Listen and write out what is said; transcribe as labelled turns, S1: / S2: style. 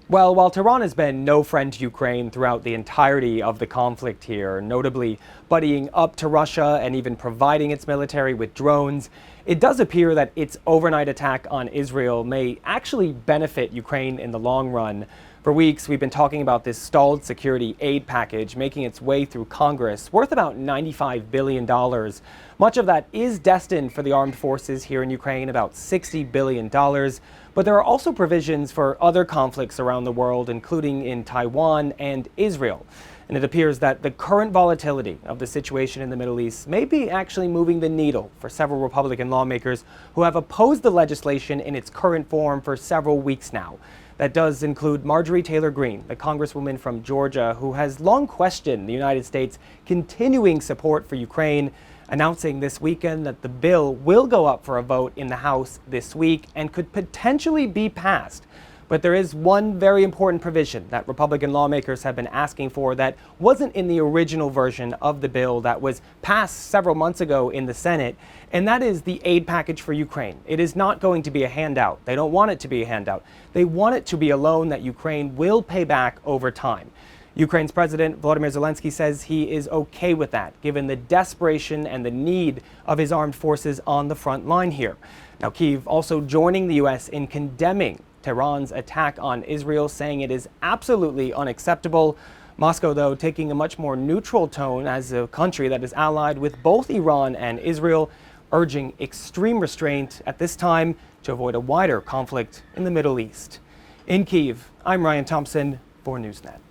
S1: Well, while Tehran has been no friend to Ukraine throughout the entirety of the conflict here, notably buddying up to Russia and even providing its military with drones, it does appear that its overnight attack on Israel may actually benefit Ukraine in the long run. For weeks, we've been talking about this stalled security aid package making its way through Congress, worth about $95 billion. Much of that is destined for the armed forces here in Ukraine, about $60 billion. But there are also provisions for other conflicts around the world, including in Taiwan and Israel. And it appears that the current volatility of the situation in the Middle East may be actually moving the needle for several Republican lawmakers who have opposed the legislation in its current form for several weeks now. That does include Marjorie Taylor Greene, the congresswoman from Georgia, who has long questioned the United States' continuing support for Ukraine, announcing this weekend that the bill will go up for a vote in the House this week and could potentially be passed. But there is one very important provision that Republican lawmakers have been asking for that wasn't in the original version of the bill that was passed several months ago in the Senate, and that is the aid package for Ukraine. It is not going to be a handout. They don't want it to be a handout. They want it to be a loan that Ukraine will pay back over time. Ukraine's President Volodymyr Zelensky says he is okay with that, given the desperation and the need of his armed forces on the front line here. Now, Kyiv also joining the U.S. in condemning Tehran's attack on Israel, saying it is absolutely unacceptable. Moscow, though, taking a much more neutral tone as a country that is allied with both Iran and Israel, urging extreme restraint at this time to avoid a wider conflict in the Middle East. In Kyiv, I'm Ryan Thompson for Newsnet.